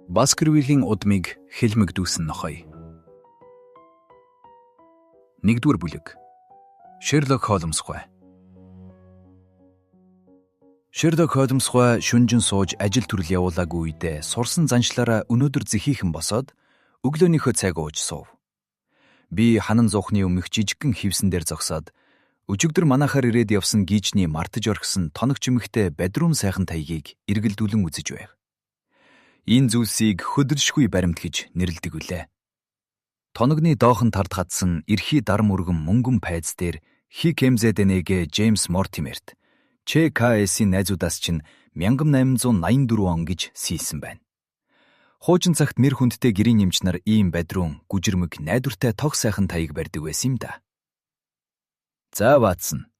Баскервиллийн удмыг хэлмэгдүүлсэн нохой. 1-р бүлэг. Шерлок Холмс гуай. Шерлок Холмс гуай шүнжин сууж ажил төрөл явуулаагүй үедээ сурсан заншлаараа өнөөдөр зэхийхэн босоод өглөөнийхөө цаг ууж суув. Би ханан зуухны өмнөх жижигхэн хивсэн дээр зогсоод өчигдөр манайхаар ирээд явсан гийчний мартаж орхисон тоног чимэгтэй бедрум сайхан таягийг эргэлдүүлэн үзэж байв. Энэ зүйлсийг хөдөлшгүй баримт гэж нэрлэдэг үлээ. Тоногны доохон тард хатсан эрхий дар мөргөн мөнгөн пайз дээр Хик МЗДН-г Джеймс Мортимерт ЧКС-ийн найзуудаас чинь 1884 он гэж сийсэн байна. Хуучин цагт нэр хүндтэй гэрийн нэмч нар ийм бадрун, гүжирмэг, найдвартай тог сайхан таяг барьдаг байсан юм да. За Ватсон,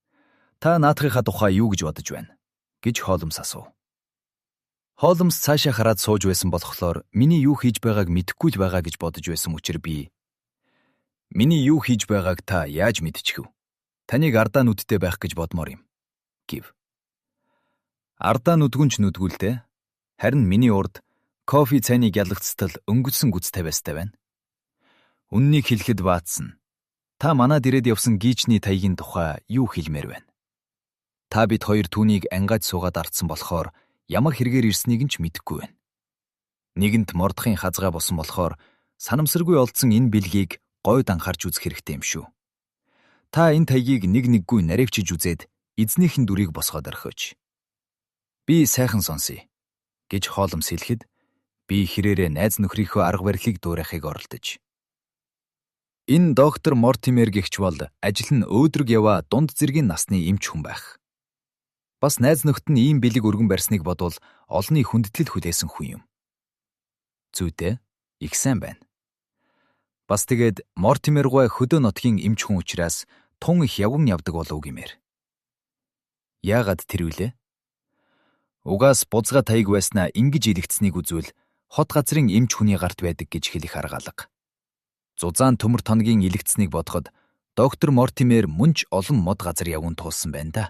та наадахынхаа тухай юу гэж бодож байна? Гэж Холмс асуув. Холмс цаашаа хараад сууж байсан болохоор миний юу хийж байгааг мэдэхгүй л байгаа гэж бодож байсан учраас би "Миний юу хийж байгааг та яаж мэдчихв? Таныг ардаа нүдтэй байх гэж бодмоор юм" гэв. Ардаа нүдгүнч нүдгүүлтэй. Харин миний урд кофе цайныг ялгцтал өнгөцсөн гүц тавиастай байна. Үннийг хэлэхэд Ватсон, та манад ирээд явсан гийчний таягийн тухай юу хэлмээр байна? Та бид хоёр түүнийг ангаж суугаад артсан болохоор ямар хэрэгээр ирснийг нь ч мэдэхгүй байна. Нэгэнт мордохын хазгаа босон болохоор санамсаргүй олдсон энэ бэлгийг гойд анхаарч үзэх хэрэгтэй юм шүү. Та энэ таягийг нэг-нэггүй наривчиж үзээд эзнийхэн дүрийг босгоод орхиоч. Би сайхан сонсъё гэж Холмс хэлэхэд би хэрээрээ найз нөхрийнхөө арга барилыг дуурайхыг оролдож. Энэ доктор Мортимер гэгч бол ажил нь өөдрөг яваа дунд зэргийн насны эмч хүн байх. Бас найз нөхд нь ийм бэлэг өргөн барьсныг бодвол олонний хүндэтгэл хүлээсэн хүн юм. Зүйтэй, их сайн байна. Бас тэгээд Мортимер гуай хөдөө нутгийн эмч хүн учраас тун их явган явдаг болов гэмээр. Яагаад тэр вүлээ? Угаас бузгаа таяг байснаа ингэж илэгдсэнийг үзвэл хот газрын эмч хүний гарт байдаг гэж хэлэх аргаалга. Зузаан төмөр тоногийн илэгдсэнийг бодоход доктор Мортимер мөнч олон мод газар явган туулсан байна да.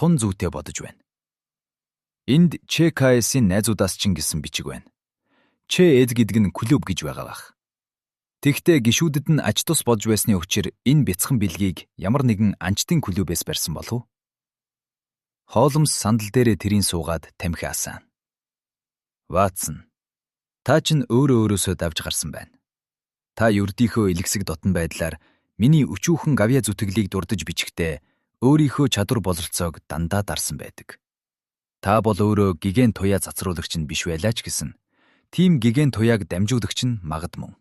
Тун зүйтэй бодож байна. Энд ЧКС-ийн найзуудаас ч гэсэн бичиг байна. ЧЭД гэдэг нь клуб гэж байгаа бах. Тэгэхдээ гишүүдэд нь ач тус болж байсны учир энэ бяцхан бэлгийг ямар нэгэн анчтын клубээс барьсан болов? Холмс сандал дээрээ тэрийн суугаад тамхиасан. Ватсон, та чинь өөрөөсөө давж гарсан байна. Та ердийнхөө элэгсэг дотн байдлаар миний өчүүхэн гавья зүтгэлийг дурдж бичихтэй өөрийнхөө чадвар бололцоог дандаа дарсан байдаг. Та бол өөрөө гигэн туяа цацруулагч нь биш байлаа ч гэсэн тийм гигэн туяаг дамжуулагч нь магадмун.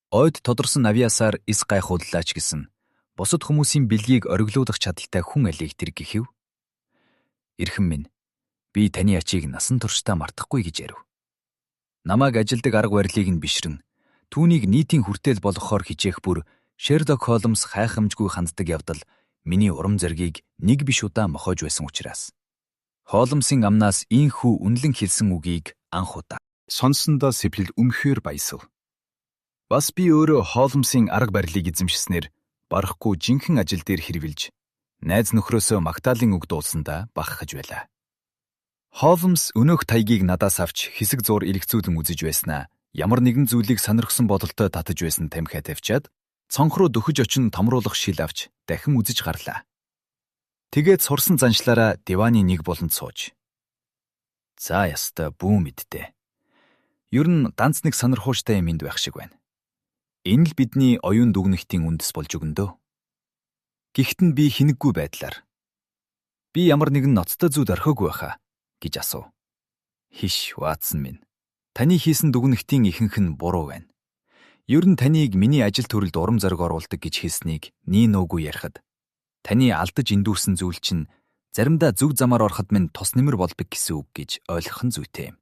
Ойд тодорсон авьяасаар эс гайхууллаа ч гэсэн бусад хүмүүсийн бэлгийг ориглуулах чадaltaй хүн алийг тэр гэхив. Эрхэм минь, би таны ачийг насан туршдаа мартахгүй гэж ярив. Намайг ажилдаг арга барилыг нь бишрэн түүнийг нийтийн хүртээл болгохоор хичээх бүр Шерлок Холмс хайхамжгүй ханддаг явдал миний урам зоригийг нэг биш удаа мохож байсан учраас. Холмсын амнаас ийхүү үнэлэн хэлсэн үгийг анх удаа сонссондоо сэплэл өмхөөр баясав. Бас би өөрөө Холмсын арга барилыг эзэмшснээр барахгүй жинхэнэ ажил дээр хэрвэлж найз нөхрөөсөө магтаалын үг дуулсандаа багахж байлаа. Холмс өнөөх таягийг надаас авч хэсэг зуур илгцүүлэн үзэж байснаа ямар нэгэн зүйлийг сонирхсон бодолтой татаж байсан тамхиа тавьчаад цонх руу дөхөж очин томруулах шил авч дахин үзэж гарлаа. Тэгээд сурсан заншлаараа дивааны нэг болонд сууж. За ястай бүү мэдтэй. Ер нь ганц нэг сонирхууштай юм энд байх шиг байна. Энэ л бидний оюун дүгнэлтийн үндэс болж өгөндөө. Гэхдээ би хинэггүй байдлаар би ямар нэгэн ноцтой зүйл орхиогүй байхаа гэж асуув. Хиш Ватсон минь. Таны хийсэн дүгнэлтийн ихэнх нь буруу байна. Ер нь таныг миний ажил төрөлд урам зориг оруулдаг гэж хэлснийг нийн өөгүй ярихад таны алдаж эндүүрсэн зүйл чинь заримдаа зөв замаар ороход минь тус нэмэр болдог гэсэн үг гэж ойлгох нь зүйтэй юм.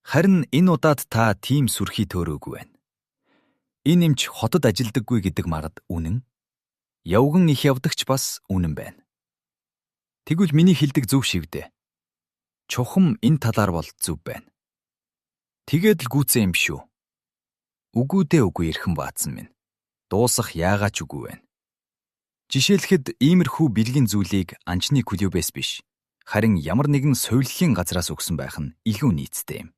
Харин энэ удаад та тийм сүрхий төөрөөгүй байна. Энэ эмч хотод ажилдаггүй гэдэг магад үнэн. Явган их явдагч бас үнэн байна. Тэгвэл миний хэлдэг зөв шивдэ. Чухам энэ талаар бол зөв байна. Тэгээд л гүцэн юм шүү. Үгүүдээ үгүй эрхэм Ватсон минь. Дуусах яагаад ч үгүй байна. Жишээлхэд иймэрхүү бэлгийн зүйлийг анчны клубээс биш, харин ямар нэгэн сувиллын газраас өгсөн байх нь илүү нийцтэй юм.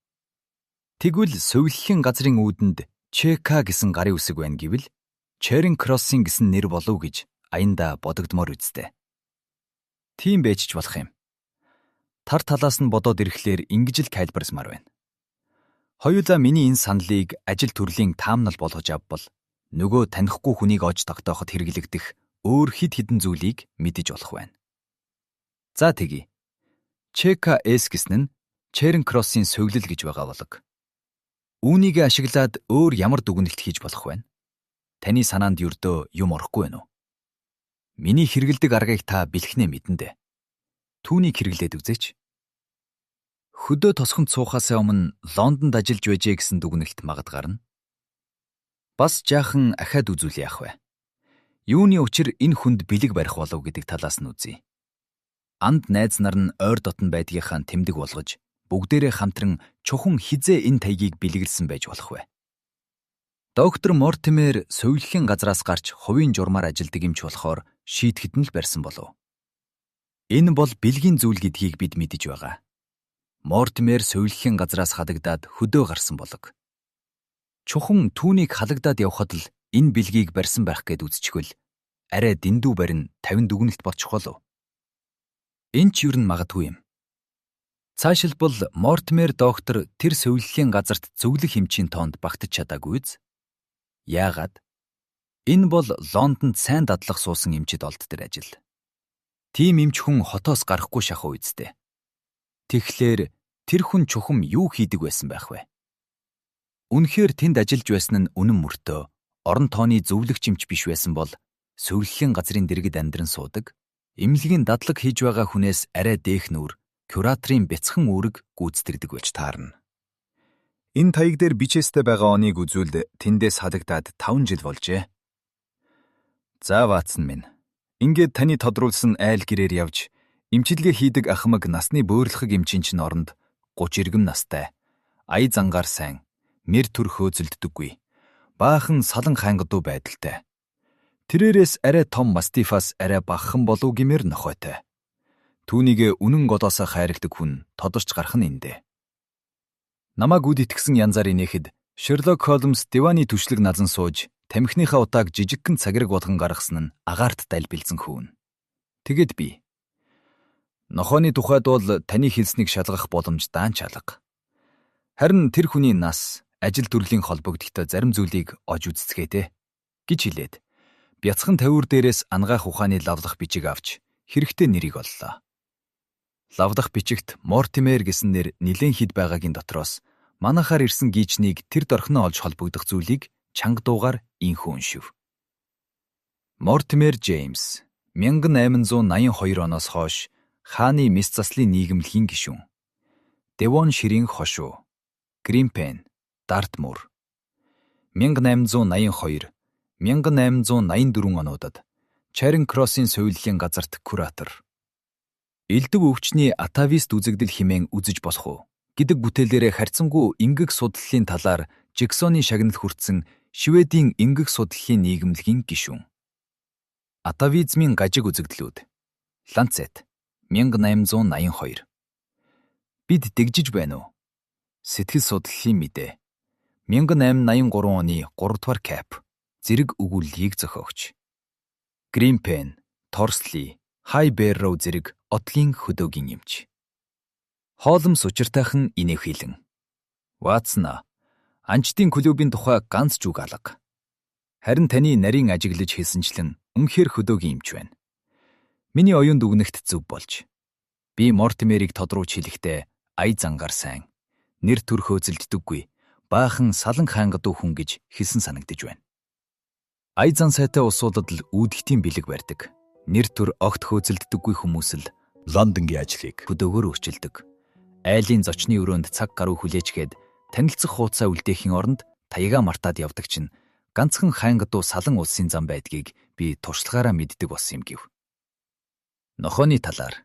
Тэгвэл сувиллахын газрын үүдэнд ЧК гэсэн гарын үсэг байна гэвэл Charing Cross-ийн гэсэн нэр болов гэж аяндаа бодогдмоор үсттэй. Тийм байж ч болох юм. Тар талаас нь бодоод ирэхлээр ингэж л тайлбарсмаар байна. Хоёулаа миний энэ саналыг ажил төрлийн таамнал болгож авбал нөгөө танихгүй хүнийг ож тогтооход хэрэглэгдэх өөр хэд хэдэн зүйлийг мэдэж болох байна. За тэгье. ЧКС гэсэн нь Charing Cross-ийн сувилал гэж байгаа болог. Үүнийг ашиглаад өөр ямар дүгнэлт хийж болох вэ? Таны санаанд ердөө юм орохгүй байна уу? Миний хэрэгэлдэг аргыг та бэлхнээ мэдэндээ. Түүнийг хэрэглээд үзээч. Хөдөө тосгонд суухаас өмнө Лондонд ажиллаж байжээ гэсэн дүгнэлт магад гарна. Бас жаахан ахаад үзүүл яах вэ? Юуны учир энэ хүнд бэлэг барих болов гэдэг талаас нь үзье. Анд найз нар нь ойр дотн байдгийнхаа тэмдэг болгож бүгдээрээ хамтран чухам хизээ энэ таягийг бэлгэлсэн байж болох вэ? Доктор Мортимер сувиллахын газраас гарч хувийн журмаар ажилдаг юмч болохоор шийтгэд нь л барьсан болов. Энэ бол бэлгийн зүйл гэдгийг бид мэдэж байгаа. Мортимер сувиллахын газраас хадагдаад хөдөө гарсан болог. Чухам түүнийг халагдаад явхад л энэ бэлгийг барьсан байх гэд үзчихвэл арай дэндүү барин 50 дүгнэлт болчих болов. Энэ ч юу н магадгүй юм. Цаашилбал Мортимер доктор тэр сувиллахын газарт зөвлөх хэмжээний тоонд багтаж чадаагүй биз? Яагаад? Энэ бол Лондонд сайн дадлах суусан эмчид олд тэр ажил. Тим эмч хүн хотоос гарахгүй шахуу үсттэй. Тэгэхээр тэр хүн чухам юу хийдэг байсан байх вэ? Үнэхээр тэнд ажиллаж байсан нь үнэн мөртөө орон тооны зөвлөгч эмч биш байсан бол сувиллахын газрын дэргэд амьдран суудаг, эмнэлгийн дадлаг хийж байгаа хүнээс арай дээх нүур, кураторын бяцхан үүрэг гүйцэтгэдэг байж таарна. Энэ таяг дээр бичээстэй байгаа оныг үзүүлд тэндээс хадагдаад 5 жил болжээ. За Ватсон минь. Ингээд таны тодруулсан айл гэрээр явж эмчилгээ хийдэг ахмаг насны бөөрөлхөг эмчийн чинь оронд 30 иргэм настай. Ая зангаар сайн, мэр төр хөөцөлддөггүй. Баахан салан хангадуу байдалтай. Тэрээрээс арай том мастифаас арай багхан болов гэмээр нохойтой. Түүнийг үнэн голоосоо хайрладаг хүн тодорч гарах нь эндэ. Намаг үд итгэсэн янзаар инехэд Шерлок Холмс дивааны түшлэг назан сууж тамхиныхаа утааг жижигхэн цагираг болгон гаргасан нь агаарт дайлбилсан хүүн. Тэгэд би. Нохооны тухайд бол таны хэлснийг шалгах боломж даанч алга. Харин тэр хүний нас, ажил төрлийн холбогдолтой зарим зүйлийг ож үзцгээтэй гэж хэлээд бяцхан тавиур дээрээс ангаах ухааны лавлах бичиг авч хэрэгтэй нэрийг оллоо. Лавдах бичигт Мортимер гэсэн нэр нилээн хэд байгаагийн дотроос манахаар ирсэн гийчнийг тэр дорхноо олж холбогдох зүйлийг чанга дуугаар инхүү уншив. Мортимер Джеймс 1882 оноос хойш хааны мис заслын нийгэмлэгийн гишүүн. Девон ширийн хошуу. Гримпен, Дартмур. 1882, 1884 онуудад Charing Cross-ийн сувиллахын газарт куратор. Элдв өвчний атавист үзэгдэл хэмээн үзэж болох уу гэдэг бүтээлээрээ харьцангуй эмгэг судлалын талаар Жиксоны шагнал хүртсэн Шведийн эмгэг судлалын нийгэмлэгийн гишүүн. Атавизмын гажиг үзэгдлүүд. Ланцет 1882. Бид дэгжиж байна уу? Сэтгэл судлалын мэдээ. 1883 оны 3 дугаар кап. Зэрэг өгүүллийг зохиогч. Гримпен, Торсли, Хайберроу зэрэг отлын хөдөөгийн эмч. Холмс учиртайхан инээх хэлэн. Ватсон, анчдын клубын тухай ганц ч үг алга. Харин таны нарийн ажиглаж хэлсэнчлэн үнэхээр хөдөөгийн эмч байна. Миний оюун дүгнэгт зөв болж. Би Мортимерийг тодруулж хэлэхдээ ая зангаар сайн, нэр төр хөөцөлддөггүй, баахан салан хаангадуу хүн гэж хэлсэн санагдаж байна. Ая зан сайтай усуудад л үүдхтийн бэлэг барьдаг. Нэр төр огт хөөцөлддөггүй хүмүүс л Лондонгийн ажлыг хөдөөгөөр өөрчилдөг. Айлын зочны өрөөнд цаг гаруй хүлээчгээд танилцах хуудасаа үлдээхийн оронд таягаа мартаад явдаг чинь ганцхан хаангадуу салан улсын зам байдгийг би туршлагаараа мэддэг болсон юм гэв. Нохооны талаар.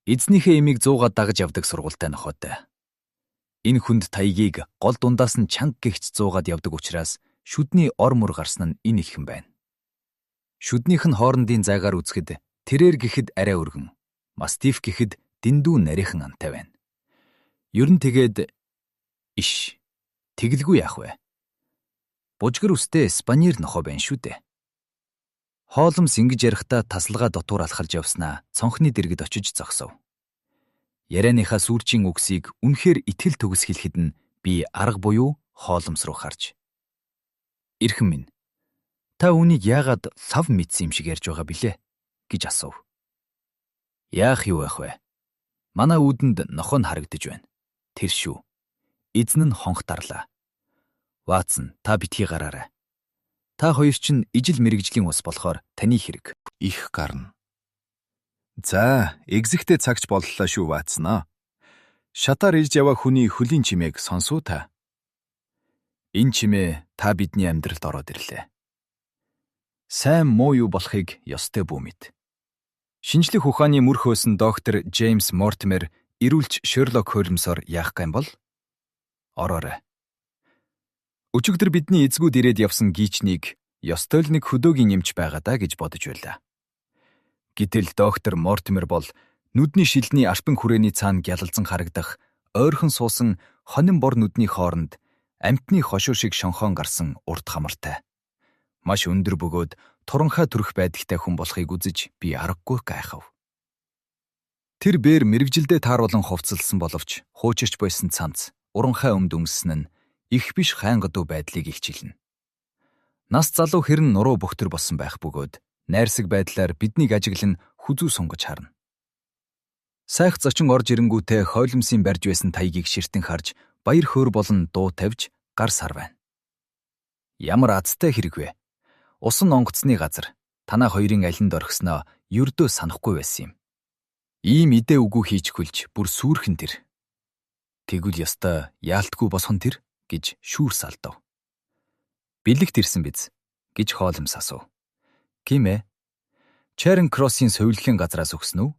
Эзнийхээ эмийг 100-аад дагаж явдаг сургуультай нохойтой. Энэ хүнд таягийг гол дундаас нь чанга гихч 100-аад явдаг учраас шүдний ор мөр гарсан нь энэ иххэн байна. Шүднийх нь хоорондын зайгаар үзэхэд тэрээр гэхэд арай өргөн, мастиф гэхэд дэндүү нарийнхан антай байна. Ер нь тэгээд Иш. Тэгэлгүй яах вэ? Бужгар үстэй Спанир нохой байна шүү дээ. Хоолмс ингэж ярихдаа тасалгаа дотуур алхалж явснаа цонхны дэргэд очиж зогсов. Ярианыхаа сүүлчийн үгсийг үнэхээр итгэл төгс хэлэхэд нь би арга буюу хоолмс руу харж. Ирхэн минь, та үүнийг яагаад лав мэдсэн юм шиг ярьж байгаа билээ гэж асуув. Яах юу байх вэ? Манай үүдэнд нохой нь харагдаж байна. Тэр шүү. Эзэн нь хонх дарлаа. Ватсон, та битгий гараарай. Та хоёр чинь ижил мэрэгжлийн ус болохоор таны хэрэг. Их гарна. За, экзэгтэй цагч боллоо шүү Ватсон. Шатаар ирж яваа хүний хөлийн чимээг сонсоо та. Энэ чимээ та бидний амьдралд ороод ирлээ. Сайн муу юу болохыг ёстой бүү мэд. Шинжлэх ухааны мөр хөөсөн доктор Джеймс Мортимер ирүүлж Шерлок Холмсоор яах гэм бол? Ороорой. Өчигдөр бидний эзгүүд ирээд явсан гийчнийг ёстой л нэг хөдөөгийн эмч байгаа даа гэж бодож байлаа. Гэтэл доктор Мортимер бол нүдний шилний альпин хүрээний цаана гялалзан харагдах ойрхон суусан хонин бор нүдний хооронд амьтны хошуу шиг шонхоон гарсан урт хамартай. Маш өндөр бөгөөд туранхай төрөх байдагтай хүн болохыг үзэж би аргагүй гайхав. Тэр бээр мэрэгжилдээ тааруулан хувцалсан боловч хуучирч байсан цамц уранхай өмд өмссөн нь их биш хайнгадуу байдлыг илчилнэ. Нас залуу хэрн нуруу бөхтөр болсон байх бөгөөд найрсаг байдлаар биднийг ажиглан хүзүү сунгаж харна. Сайх зочин орж ирэнгүүтээ Холмсын барьж байсан таягийг ширтэн харж баяр хөөр болон дуу тавьж гар сар байна. Ямар азтай хэрэг вэ? Усан онгоцны газар танаа хоёрын алинд орхисноо ердөө санахгүй байсан юм. Ийм идэ үгүй хийж хөлж бүр сүрхэн тэр. Тэгвэл ёстой яалтгүй босхон тэр гэж шүүр салдав. Бэлэгт ирсэн биз гэж Холмс асуув. Кимэ? Чаринг Кроссын совилхийн газраас өгсөн үү?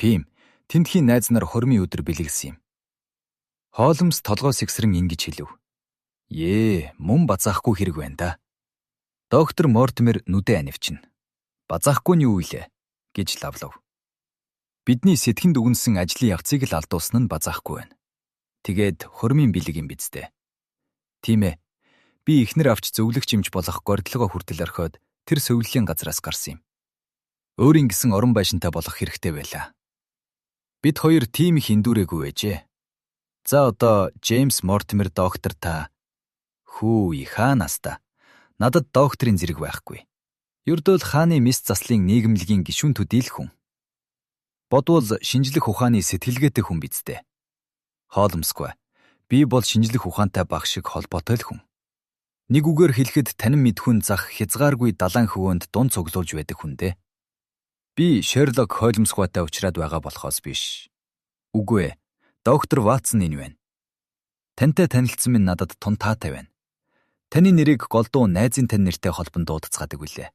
Тийм. Тэндхийн найз нар хормын өдөр бэлгэлсэн юм. Холмс толгой сэгсрэн ингэж хэлв. Мөн базаахгүй хэрэг байна да. Доктор Мортимер нүдэ анивчин. Базаахгүй нь юу илээ гэж лавлав. Бидний сэтгэнд үгэнсэн ажлын явцыг л алдуулсан нь базаахгүй байна. Тэгээд хормын бэлэг юм биз дээ. Тийм ээ. Би ихнэр авч зөвлөгч юмж болох гордлогоо хүртэл орхиод тэр совиллийн газраас гарсан юм. Өөрийн гисэн орон байшинтай болох хэрэгтэй байлаа. Бид хоёр тийм их эндүүрээгүй байжээ. За одоо Джеймс Мортимер доктор та. Хүү хаанаас та? Надад докторийн зэрэг байхгүй. Ердөө л хааны мис заслын нийгэмлэгийн гишүүн төдийл хүн. Бодвол шинжлэх ухааны сэтгэлгээтэй хүн биз дээ. Холмсгүй. Би бол шинжлэх ухаантай баг шиг холбоотой л хүн. Нэг үгээр хэлэхэд танин мэдхүн зах хязгааргүй далайн хөвөөнд дунд цуглуулж байдаг хүн дээ. Би Шерлок Холмсгүйтэй уулзраад байгаа болохоос биш. Үгүй ээ. Доктор Ватсон энэ байна. Тантай танилцсан минь надад тун таатай байна. Таны нэрийг голдуу найзын тань нэртэй холбон дуудацгаадаг үлээ.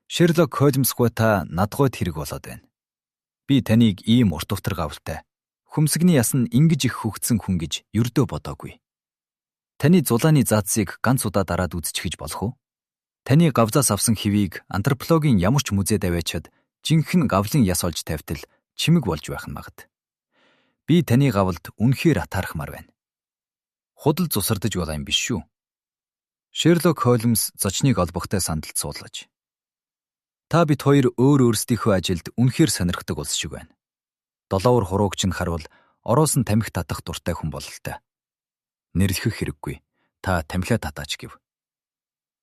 Шерлок Холмсгүй та надгойд хэрэг болоод байна. Би таныг ийм урт утар гавлтай. Хүмсгний ясн ингэж их хөгцсөн хүн гэж ердөө бодоогүй. Таны зулааны заацыг ганц удаа дараад үзчихэж болох уу? Таны гавзаас авсан хэвийг антропологийн ямар ч музейд аваачаад жинхэнэ гавлын яс олж тавьтал чимэг болж байх нь магад. Би таны гавлд үнэхээр атаархмаар байна. Худал зусардаж байгаа юм биш шүү. Шерлок Холмс зочныг олбогтой сандалд суулгаж. Та бид хоёр өөр өөрсдийнхөө ажилд үнэхээр сонирхдаг улс шиг байна. Долоовор хуруугч нь харвал ороосон тамхи татах дуртай хүн бололтой. Нэрлэхэх хэрэггүй. Та тамхиа татаач гэв.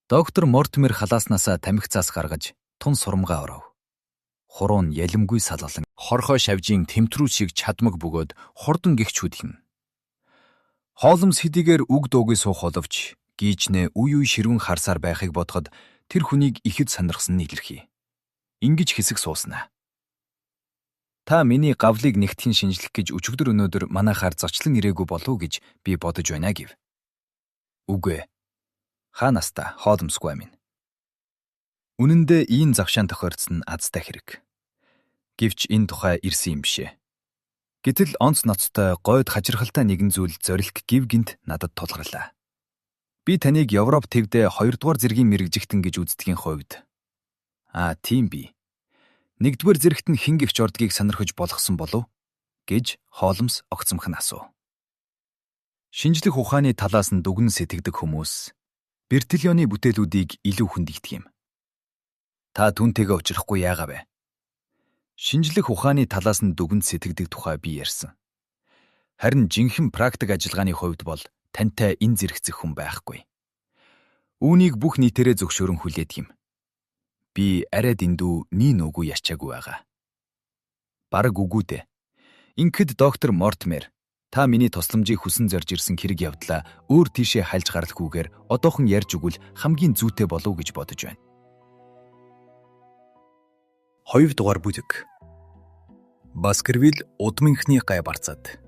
Доктор Мортимер халааснасаа тамхи цаас гаргаж тун сурмгаа оров. Хуруу нь ялимгүй салгалан хорхой шавжийн тэмтрүү шиг чадмаг бөгөөд хурдан гихч хүдхин. Холмс хэдийгээр үг дуугүй суух боловч гийчнээ үе үе ширүүн харсаар байхыг бодоход тэр хүнийг ихэд сонирхсон нь илэрхий. Ингэж хэсэг сууснаа. Та миний гавлыг нэгтгэн шинжлэх гэж өчигдөр өнөөдөр манайхаар зочлон ирээгүй болов гэж би бодож байна гэв. Үгүй ээ. Хаанаас та Холмсгүй минь. Үнэн дээр ийм завшаан тохиолдсон нь азтай хэрэг. Гэвч энэ тухай ирсэн юм бишээ. Гэтэл онц ноцтой гойд хажирхалтай нэгэн зүйл зорилт гів гинт надад тулгарлаа. Би таныг Европ төвдөө 2 дугаар зэргийн мэрэгжихтэн гэж үздгийн хувьд. Тийм би. 1 дугаар зэрэгт нь хэн гівч ордгийг сонирхож болгосон болов гэж Холмс огцомхон асуув. Шинжлэх ухааны талаас нь дүгнэн сэтгэдэг хүмүүс Бертильоны бүтээлүүдийг илүү хүндэгдэг юм. Та түүнтэйгээ уулзрахгүй яагаа вэ? Шинжлэх ухааны талаас нь дүгнэн сэтгэдэг тухай би ярьсан. Харин жинхэнэ практик ажиллагааны хувьд бол тантай энэ зэрэгцэх хүн байхгүй. Үүнийг бүх нийтээрээ зөвшөөрөн хүлээдэг юм. Би арай дэндүү нин үгүй ярьчаагүй байгаа. Бараг үгүй дээ. Ингээд доктор Мортимер та миний тусламжийг хүсэн зорж ирсэн хэрэг явдлаа өөр тийшээ хальж гаралхгүйгээр одоохон ярьж өгвөл хамгийн зүйтэй болов гэж бодож байна. 2 дугаар бүлэг. Баскервиль удмынхны гай барцаад.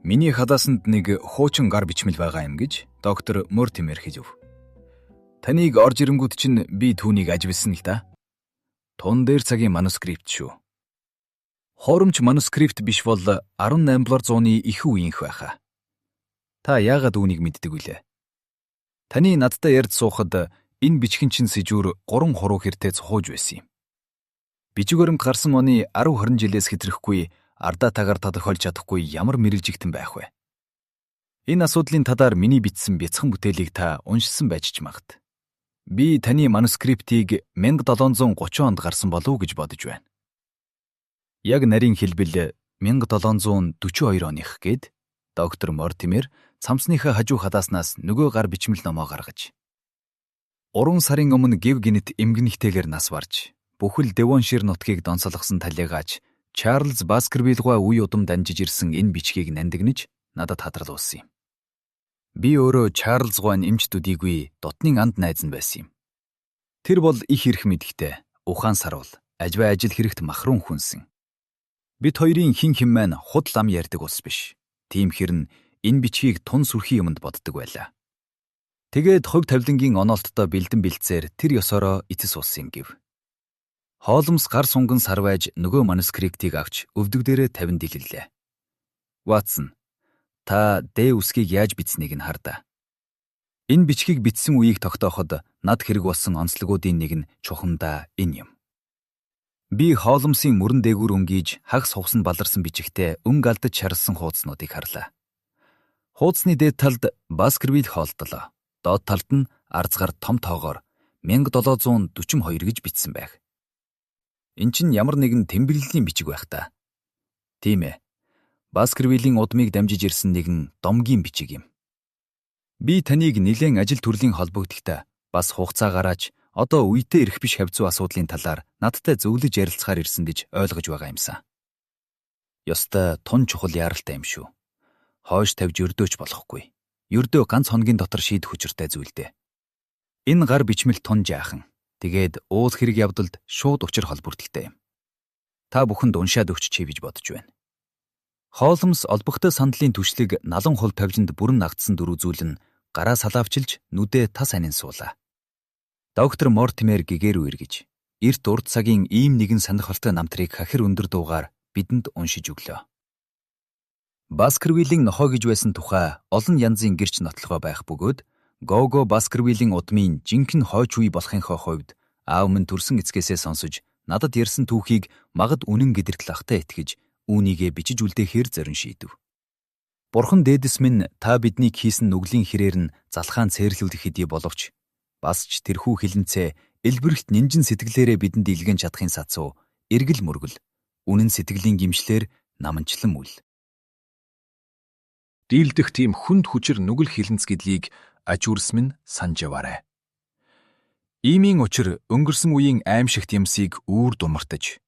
Миний хадаасанд нэг хуучин гар бичмэл байгаа юм гэж доктор Мортимер хэлв. Таныг орж ирэнгүүт чинь би түүнийг ажигласан л да. Тун дээр цагийн манускрипт шүү. Хоромч манускрипт биш бол 1800-ны их үеийнх байхаа. Та яагаад үүнийг мэддэг вүлээ? Таны надтай ярьж суухад энэ бичгэн чин сэжүүр 3 хуруу хэртэй цохууж байсан юм. Бичиг баримт гарсан оны 10-20 жилээс хэтрэхгүй ардаа тагаар тодорхойлж чадахгүй ямар мэрэлжигтэн байх вэ? Энэ асуудлын талаар миний бичсэн бяцхан бүтээлийг та уншсан байж ч магад. Би таны манускриптийг 1730 онд гарсан болов уу гэж бодож байна. Яг нарийн хэлбэл 1742 оных гээд доктор Мортимер цамцныхаа хажуу хадааснаас нөгөө гар бичмэл номоо гаргаж 3 сарын өмнө гев гинэт эмгэнэгтэйгээр нас барж бүхэл Девоншир нутгийг донсолгосон талигач Чарлз Баскервилгүй үе удам данжиж ирсэн энэ бичгийг нандинаж надад хадгалуулсан юм. Би өөрөө Чарлзгүй эмч төдийгүй дотны анд найз нь байсан юм. Тэр бол их эрх мэдхтэй, ухаан сарвал, ажвай ажил хэрэгт махрун хүнсэн. Бид хоёрын хин маань худал ам ярьдаг ус биш. Тийм хэрн энэ бичгийг тун сүрхийн юмд боддог байлаа. Тэгээд хувь тавилангийн оноолттой бэлдэн бэлцээр тэр ёсороо эцэс уусан гэв. Хоолмс гар сунган сарвайж нөгөө манускриптийг авч өвдөг дээрээ тавин дэлэллээ. Ватсон, та Д үсгийг яаж бичснийг нь хардаа. Энэ бичгийг бичсэн үеийг тогтооход над хэрэг болсон онцлогуудын нэг нь чухамдаа энэ юм. Би Хоолмсын мөрөн дээгүүр өнгийж хагас хувсан баларсан бичигтээ өнгө алдаж шарлсан хуудснуудыг харлаа. Хуудсны дээд талд Баскервиль хоолдлоо. Доод талд нь арцгаар том тоогоор 1742 гэж бичсэн байг. Эн чинь ямар нэгэн тэмдэглэлийн бичиг байх та. Тийм ээ. Баскервилийн удмыг дамжиж ирсэн нэгэн домгийн бичиг юм. Би таныг нэлээд ажил төрлийн холбогдохтой бас хугацаа гарааж одоо үетэй ирэх биш хавцуу асуудлын талаар надтай зөвлөж ярилцахаар ирсэн гэж ойлгож байгаа юмсан. Ёстой тун чухал яралтай юм шүү. Хойш тавьж өрдөөч болохгүй. Өрдөө ганц хоногийн дотор шийдэх хүчиртэй зүйл дээ. Энэ гар бичмэл тун жаахан. Тэгээд уул хэрэг явдалд шууд учир холбогдолтой юм. Та бүхэнд уншаад өгч чи гэж бодож байна. Хоолмс олбогтой сандлын түшлэг налан хул тавжинд бүрэн нагдсан дөрвөн зүйл нь гараа салаавчилж нүдээ тас анин суулаа. Доктор Мортимер гэгээрүү эргэж эрт урд цагийн ийм нэгэн сонирхолтой намтрыг хахир өндөр дуугаар бидэнд уншиж өглөө. Баскервилийн нохоо гэж байсан тухай олон янзын гэрч нотлохоо байх бөгөөд Гого Баскервилийн удмын жинхэнэ хойч үе болохынхоо хувьд аав минь төрсөн эцгээсээ сонсож надад ярьсан түүхийг магад үнэн гэдэгт лахтаа итгэж үүнийгээ бичиж үлдээхээр зорин шийдэв. Бурхан дээдэс минь та биднийг хийсэн нүглийн хэрээр нь залхаан цээрлүүлэх хэдий боловч бас ч тэрхүү хилэнцээ элбэрэгт нинжин сэтгэлээрээ бидэнд илгэн чадахын сацуу эргэл мөргөл үнэн сэтгэлийн гимшлэр наманчлан үл. Дийлдэх тийм хүнд хүчир нүгэл хилэнц гэдгийг ажуурс минь санаж яваарай. Иймийн учир өнгөрсөн үеийн аимшигт юмсыг үүр думартаж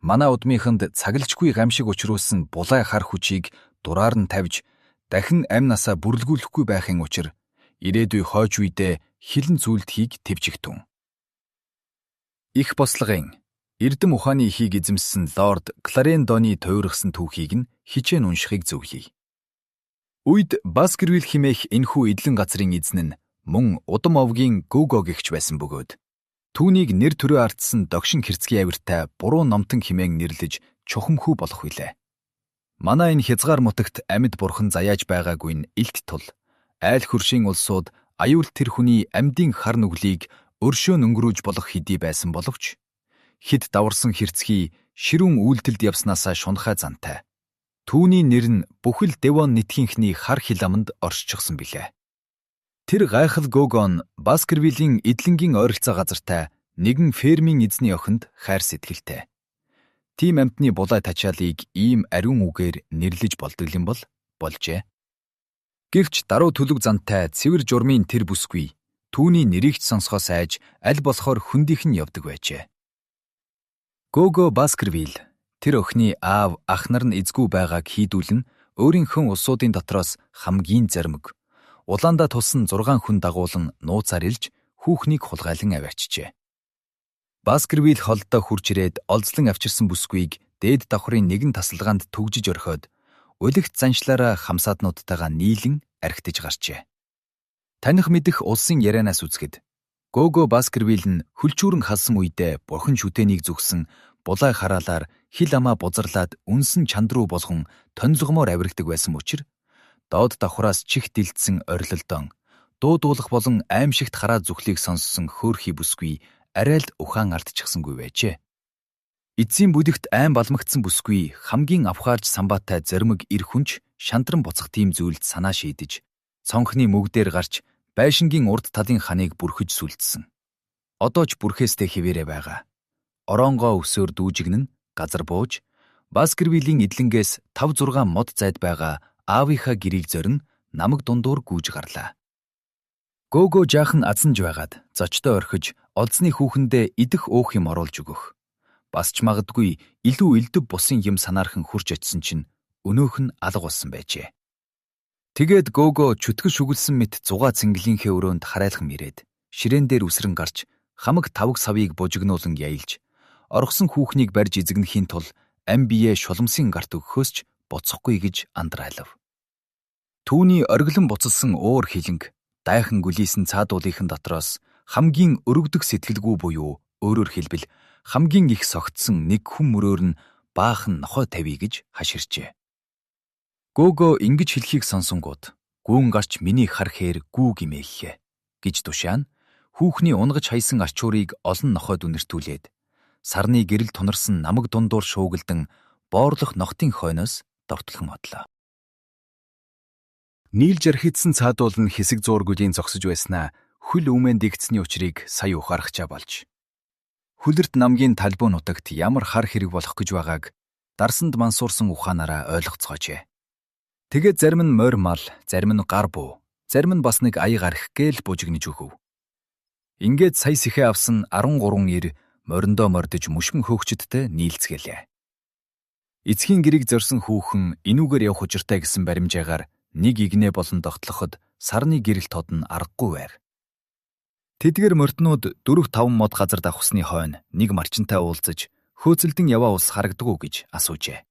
манай удмынханд цаглжгүй гамшиг учруулсан булай хар хүчийг дураар нь тавьж дахин амь насаа бүрлгүүлэхгүй байхын учир ирээдүй хойч үедээ хилэн зүйлдхийг тэвжигтэн. Их бослогын эрдэм ухааны ихийг эзэмссэн лорд Кларендоны туйргсан түүхийг нь хичээн уншихыг зөвлөе. Үед Баскервиль хэмээх энэхүү эдлэн газрын эзэн нь мөн удам овгийн Гого гэгч байсан бөгөөд түүнийг нэр төрөө артсан догшин хэрцгий авиртай буруу номтон хэмээн нэрлэж чухамхүү болох билээ. Манай энэ хязгаар мутагт амьд бурхан заяаж байгаагүй нь илт тул айл хөршийн улсууд аюул тэр хүний амьдын хар нүглийг өршөөн өнгөрөөж болох хэдий байсан боловч хэд даварсан хэрцгий ширүүн үйлдэлд явснаасаа шунхай зантай. Түүний нэр нь бүхэл Девон нэтхийнхний хар хил аманд оршчихсон билээ. Тэр гайхал Гогон Баскервиллийн эдлэнгийн ойролцоо газартай нэгэн фермийн эзний охинд хайр сэтгэлтэй. Тийм амьтны булай тачаалыг ийм ариун үгээр нэрлэж болдог юм болжээ. Гэвч даруй төлөв зантай цэвэр журмын тэр бүсгүй түүний нэрийг ч сонсохоос айж аль болохоор хөндийнх нь явдаг байжээ. Гого Баскервилл тэр охины аав ах нар нь эзгүй байгааг хийдүүлэн өөрийнхөө улсуудын дотроос хамгийн зармиг улаандаа тулсан 6 хүн дагуулan нууцаар илж хүүхнийг хулгайлан аваачжээ. Баскервилл холдоо хурж ирээд олзлон авчирсан бүсгүйг дээд давхрын нэгэн тасалгаанд түгжиж орхиод улигт заншлаараа хамсаатнуудтайгаа нийлэн архитаж гарчээ. Таних мэдэх улсын ярианаас үзэхэд Гого Баскервилл нь хөлчүүрэн халсан үедээ бурхан шүтээнийг зүгсэн булай хараалаар хил амаа бузарлаад үнсэн чанд руу болгон тонилгомоор авирагдаг байсан мөчир доод давхраас чих дэлдсэн орилолдон дуудуулах болон аимшигт хараа зүхлийг сонссон хөөрхий бүсгүй арай л ухаан ардчихсангүй байжээ. Эцсийн бүдэгт айн балмагдсан бүсгүй хамгийн авхаарж самбаатай зоримог эр хүнч шантран буцах тийм зүйлд санаа шийдэж цонхны мөгдөр гарч байшингийн урд талын ханыг бүрхэж сүлдсэн. Одоо ч бүрхээстэй хിവэрэ байгаа. Оронгоо өсөөр дүүжигнэн газар бууж Баскервиллийн эдлэнгээс 5-6 мод зайд байгаа аавынхаа гэрийг зорин намаг дундуур гүйж гарлаа. Гого жаахан азанж байгаад зочдоо орхиж олзны хүүхэндээ идэх уух юм оруулж өгөх. Бас ч магадгүй илүү элдэв бусын юм санаархан хурж очисон чинь өнөөх нь алга болсон байжээ. Тэгээд Гого чөтгөр шүглсэн мэт зугаа цэнгэлийнхээ өрөөнд харайлхан ирээд ширээн дээр үсрэн гарч хамаг тавг савыг бужигнуулан яйлж оргосон хүүхнийг барьж эзэгнэхийн тул ам бие шулмсын гарт өгөхөөс ч буцахгүй гэж андрайлав. Түүний оргилон буцалсан уур хилэнг дайхан гүлийсэн цаадуулынхан дотроос хамгийн өргөдөх сэтгэлгүй буюу өөрөөр хэлбэл хамгийн их согтсон нэг хүн мөрөөр нь баахан нохой тавья гэж хаширчээ. Гого ингэж хэлхийг сонсонгууд гүүн гарч миний хар хээр гүү гимээхээ гэж тушаан хүүхний унгаж хайсан арчуурыг олон нохойд үнэртүүлээд сарны гэрэл тунарсан намаг дундуур шуугилдан боорлох нохтын хойноос довтлох модлоо. Нийлж архидсан цаадуул нь хэсэг зуургуудын зогсож байснаа хөл өмнө дэгцсэний учрыг сая ухаарахчаа болж. Хүлэрт намгийн талбуу нутагт ямар хар хэрэг болох гэж байгааг дарсанд мансуурсан ухаанаараа ойлгоцгоожээ. Тэгээд зарим нь морь мал, зарим нь гар буу, зарим нь бас нэг аяг архи гээл бужигнэж өгөв. Ингээд сая сэхээ авсан 13 ир мориндоо мордож мушгин хөөгчдтэй нийлцгээлээ. Эцгийн гэрийг зорьсон хүүхэн энүүгээр явах учиртай гэсэн баримжаагаар нэг игнэ болон тогтлоход сарны гэрэл тод нь аргагүй байр. Тэдгэр морднууд 4-5 мод газар давхсны хойно нэг марчинтай уулзаж хөөцөлдөн яваа ус харагдгүй гэж асуужээ.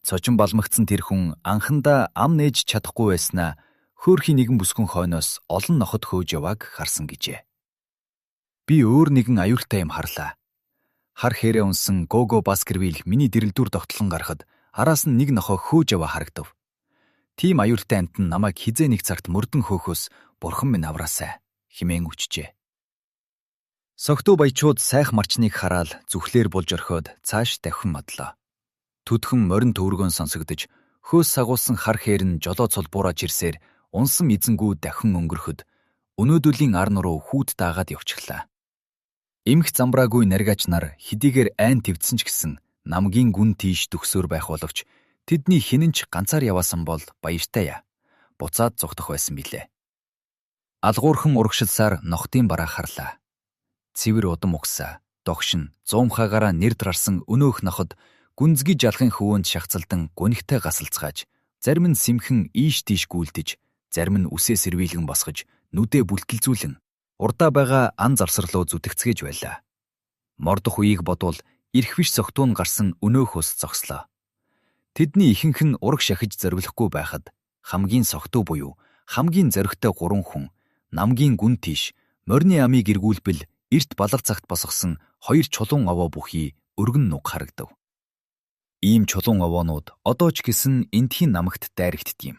Цочин балмагцсан тэр хүн анхандаа ам нээж чадахгүй байснаа хөөрхий нэгэн бүсгүн хойноос олон ноход хөөж явааг харсан гэжээ. Би өөр нэгэн аюултай юм харлаа. Хар хэрэ унсан Гого Баскервилл миний дэрэлдүр тогтлон гарахад араас нь нэг нохой хөөж яваа харагдав. Тийм аюултай амт нь намайг хизээ нэг цагт мөрдөн хөөхөөс бурхан минь авраасай хэмээн үчжээ. Согтуу баячууд сайх марчныг хараад зүхлээр булж орхиод цааш давхин модлоо. Төдхөн морин төвөргөн сонсогдож хөөс сагуулсан хар хээр нь жолоо цулбуураж ирсээр унсан эзэнгүү дахин өнгөрөхөд өнөөдлийн ар нуруу хүүт даагаад явчихлаа. Эмх замбраагүй наригаач нар хэдийгээр айн твдсэн ч гэсэн намгийн гүн тийш төгсөөр байх боловч тэдний хинэнч ганцаар яваасан бол баяртай. Буцаад зогтох байсан билээ. Алгуурхан урагшилсаар нохтын бараа харлаа. Цэвэр удам угсаа, догшин, зуумхаагаараа нэр дарсан өнөөх ноход гүнзгий жалхын хөвөөнд шахацалдан гунигтай гасалцгааж, зарим нь сэмхэн ийш тийш гүйлдэж, зарим нь үсээ сэрвийлгэн босгож, нүдээ бүлтэлзүүлэн урдаа байгаа ан завсарлуу зүтгэцгээж байлаа. Мордох үеийг бодвол эрх биш согтуун гарсан өнөөх ус зогслоо. Тэдний ихэнх нь ураг шахиж зориглохгүй байхад хамгийн согтуу буюу хамгийн зоригтой 3 хүн намгийн гүн тийш морины амийг эргүүлбэл эрт балав цагт босгосон 2 чулуун овоо бүхий өргөн нуг харагдав. Ийм чулуун овоонууд одоо ч гэсэн энтхийн намагт дайрагддаг юм.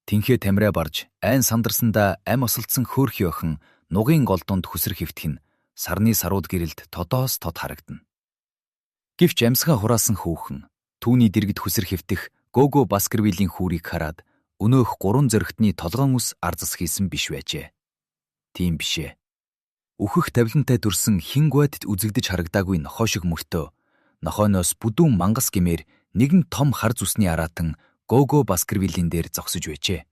Тинхээ тамираа барж айн сандарсандаа ам осолдсон хөөрхий охин нугын гол дунд хүсэр хөвтөх нь сарны сарууд гэрэлд тодоос тод харагдана. Гэвч амьсгаа хураасан хүүхэн Түүний дэргэд хүсэр хэвтэх Гого Баскервиллийн хүүрийг хараад өнөөх 3 зөрөгтний толгоон ус арзас хийсэн биш байжээ. Тийм бишээ. Үхэх тавилантай төрсэн хин гуайдд үзэгдэж харагдаагүй нохоо шиг мөртөө нохооноос бүдүүн мангас гэмээр нэгэн том хар зүсний араатан Гого Баскервиллийн дээр зогсож байжээ.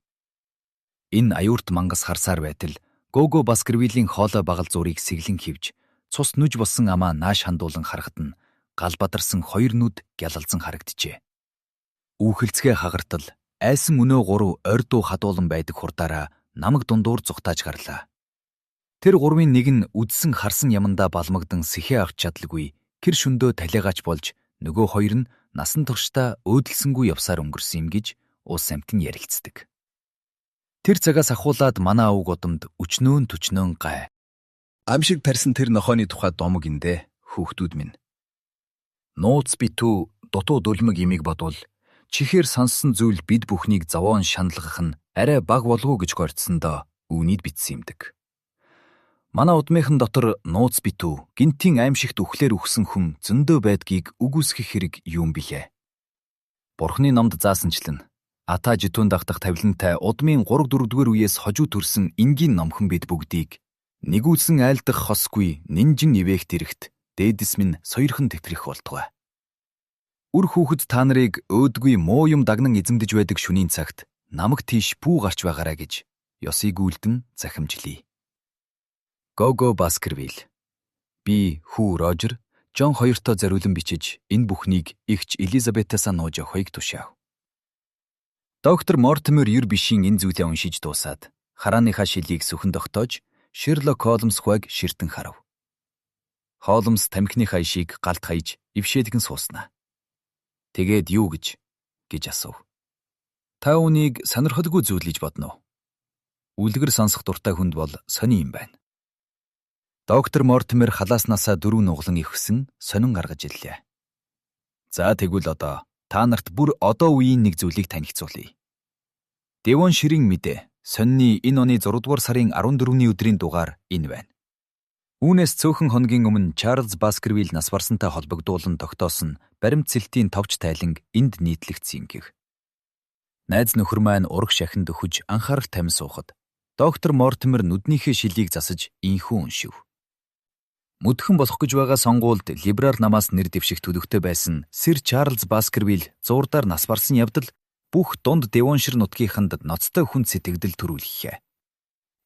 Энэ аюурт мангас харсаар байтал Гого Баскервиллийн хоолой багал зургийг сэглэн хивж цус нүж болсон амаа нааш хандуулан харахад нь гал бадарсан 2 нүд гялалзан харагджээ. Үүхэлцгээ хагартал айсан өнөө 3 ойрдуу хадуулан байдаг хурдаараа намаг дундуур зүхтааж гарлаа. Тэр 3-ын нэг нь үдсэн харсан ямандаа балмагдан сэхээ авч чадалгүй гэр шөндөө талигач болж нөгөө 2 нь насан туршдаа өөдөлсөнгүй явсаар өнгөрсөн юм гэж улс амьтан ярилцдаг. Тэр цагаас ахуулаад манай авг удамд өчнөөн төчнөөн гай. Амшиг тарьсан тэр нохооны тухай домог эндэ хүүхдүүд минь. Нууц битүү дутуу дөлмөг имийг бодвол чихээр сонссон зүйл бид бүхнийг зовоон шаналгах нь арай баг болов уу гэж горьцсондоо үүнийг бичсэн юмдаг. Манай удмынхан дотор нууц битүү гинтийн аимшигт үхлээр үхсэн хүн зөндөө байдгийг үгүйсгэх хэрэг юм билээ. Бурхны номд заасанчлан ата житүүн дагтах тавилантай удмын 3-4-р үеэс хожуу төрсэн энгийн номхон бид бүгдийг нэгүүлсэн айлдах хосгүй нинжин ивэхт ирэхт дээдэс минь соёрхон тэтгэх болтугай. Үр хүүхэд та нарыг өөдгүй муу юм дагнан эзэмдэж байдаг шөнийн цагт намаг тийш пүү гарч байгаарай гэж ёсыг үлдэн захимжлий. Гого Баскервилл. Би хүү Рожер, Жон хоёртоо зориулан бичиж энэ бүхнийг эгч Элизабетаас нууж явахыг тушаав. Доктор Мортимер ер бишийн энэ зүйлээ уншиж дуусаад харааныхаа шилийг сүхэн тогтоож Шерлок Холмс хуайг ширтэн харав. Холмс тамхиныхаа ишийг галд хаяж ившээдгэн сууснаа. Тэгээд юу гэж асуув. Та үнийг сонирхолгүй зүйл гэж бодно уу? Үлгэр сонсох дуртай хүнд бол сони юм байна. Доктор Мортимер халааснасаа 4 нуглан ивхсэн сонин гаргаж ирлээ. За тэгвэл одоо та нарт бүр одоо үеийн нэг зүйлийг танилцуулъя. Девон ширийн мэдээ сонины энэ оны 6 дугаар сарын 14-ний өдрийн дугаар энэ байна. Үүнээс цөөхөн хоногийн өмнө Чарлз Баскервилл нас барсантай холбогдуулан тогтоосон баримт цэлтийн товч тайланг энд нийтлэгдсэн юм гэх. Найз нөхөр маань ураг шахинд өхөж анхаарал тамин суухад доктор Мортимер нүднийхээ шилийг засаж инхүү уншив. Мөдгөн болох гэж байгаа сонгуульд либерал намаас нэр дэвших төлөвтэй байсан Сэр Чарлз Баскервилл зуурдаар нас барсан явдал бүх дунд Девоншир нутгийнханд ноцтой хүнд сэтгэгдэл төрүүлхээ.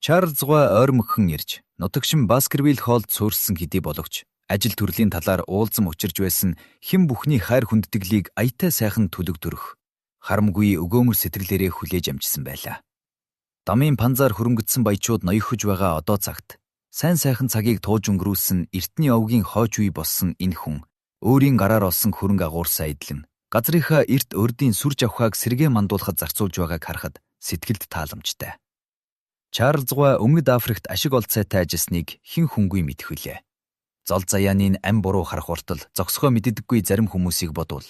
Чарлз гой ойрмөгхөн ирж нутагшин Баскервилл хоолд суурилсан хэдий боловч ажил төрлийн талаар уулзам учирж байсан хэн бүхний хайр хүндэтгэлийг аятай сайхан төлөг төрөх харамгүй өгөөмөр сэтгэлээрээ хүлээж амжсан байлаа. Дамын панзаар хөрөнгөдсөн баячууд ноёхож байгаа одоо цагт сайн сайхан цагийг тууж өнгөрүүлсэн эртний овгийн хойч үе болсон энэ хүн өөрийн гараар олсон хөрөнгө агуурсаа идэлэн газрынхаа эрт өрдийн сүр жавхааг сэргээ мандуулахад зарцуулж байгааг харахад сэтгэлд тааламжтай. Чарлз гой Өмнөд Африкт ашиг олцайтай ажилласныг хэн хүнгүй мэдэх үлээ. Зол заяаны ам буруу харах уртал зогсгоо мэддэггүй зарим хүмүүсийг бодвол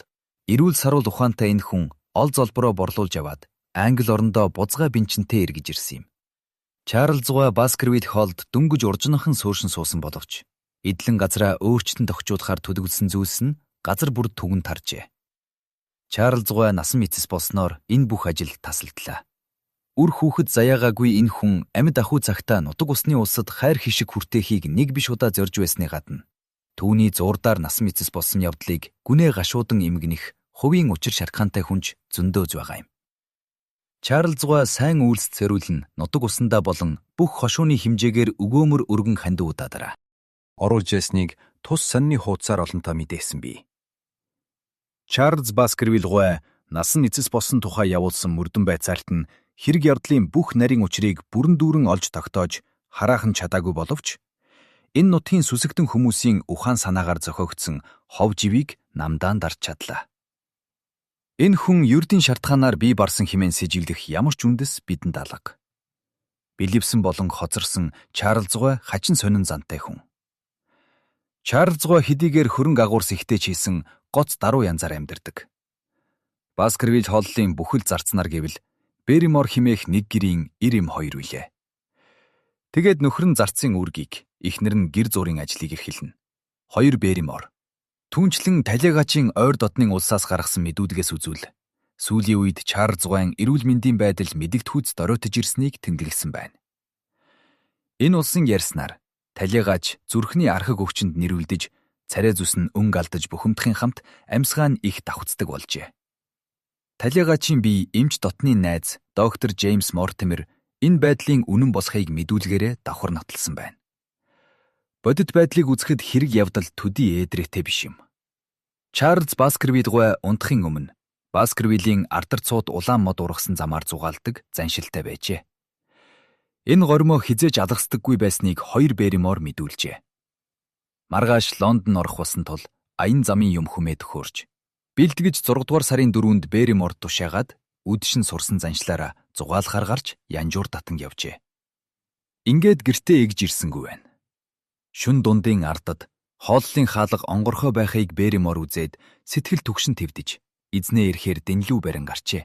эрүүл саруул ухаантай энэ хүн ол золбороо борлуулж аваад Англи орондоо бузгай бэнчэнтэй эргэж ирсэн юм. Чарлз гой Баскервилл хоолд дөнгөж уржинхан сууршин суусан боловч эдлэн газраа өөрчлөлтөнд огчуулахаар төлөвлөсөн зүйлс нь газар бүрд түгэн таржээ. Чарлз гой насан мэцэс болсноор энэ бүх ажил тасалдлаа. Үр хүүхэд заяагаагүй энэ хүн амьд ахуй цагтаа нутаг усны улсад хайр хишиг хүртээхийг нэг биш удаа зорж байсны гадна түүний зуурдаар насан мэцэс болсон явдлыг гүнээ гашуудан эмгэнэх хувийн учир шалтгаантай хүнч зөндөöz байгаа юм. Чарлз гой сайн үйлс зориулн нутаг усандаа болон бүх хошууны хэмжээгээр өгөөмөр өргөн хандуудаараа оруулж ясныг тус сонины хуудасаар олонтоо мэдээсэн бий. Чарлз Баскервилл гой насан эцэс болсон тухай явуулсан мөрдөн байцаалт нь хэрэг ярдлын бүх нарийн учрыг бүрэн дүүрэн олж тогтоож хараахан чадаагүй боловч энэ нутгийн сүсэгтэн хүмүүсийн ухаан санаагаар зохиогдсон хов живийг намдаан дарж чадлаа. Энэ хүн ердийн шалтгаанаар бий барсан хэмээн сэжиглэх ямар ч үндэс бидэнд алга. Биливсэн болон хоцорсон Чарлз гой хачин сонин зантай хүн. Чарлз гой хэдийгээр хөрөнгө агуурс ихтэй чийсэн гоц даруй янзаар амьдардаг. Баскервилл хооллын бүхэл зарцнаар гэвэл Берримор химээх нэг гэрийн 92 үлээ. Тэгээд нөхөр нь зарцын үргийг эхнэр нь гэр зургийн ажлыг эрхэлнэ. 2 Берримор. Түүнчлэн талиагачийн ойр дотны улсаас гаргасан мэдүүлгээс үзвэл сүүлийн үед Чарлз Гуайн эрүүл мэндийн байдал мэдэгдэхүйц доройтож ирснийг тэмдэглэсэн байна. Энэ улсын ярьснаар талиагач зүрхний архаг өвчнөд нэрвэлдэж, царай зүс нь өнгө алдаж бухимдахын хамт амьсгаа нь их давхцдаг болжээ. Талиагачийн бие эмч дотны найз доктор Джеймс Мортимер энэ байдлын үнэн болохыг мэдүүлгээрээ давхар нотолсон байна. Бодит байдлыг үзэхэд хэрэг явдал төдий ээдрээтэй биш юм. Чарлз Баскервиль гуай унтахын өмнө Баскервилийн ардар цууд улаан мод ургасан замаар зугаалдаг заншилтай байжээ. Энэ гормоо хизээж алгасдаггүй байсныг 2 Берримор мэдүүлжээ. Маргааш Лондон орох басан тул аян замын юм хүмээд хөөрч бэлтгэж 6 дугаар сарын 4-нд Берримор тушаагаад үдшин сурсан заншлаараа зугаалахаар гарч янжуур татан явжээ. Ингээд гэртээ эгж ирсэнгүй байна. Шүн дундын ардад хооллын хаалга онгорхой байхыг Берримор үзээд сэтгэл түгшин твдэж эзнээ ирэхээр дэнлүү барин гарчээ.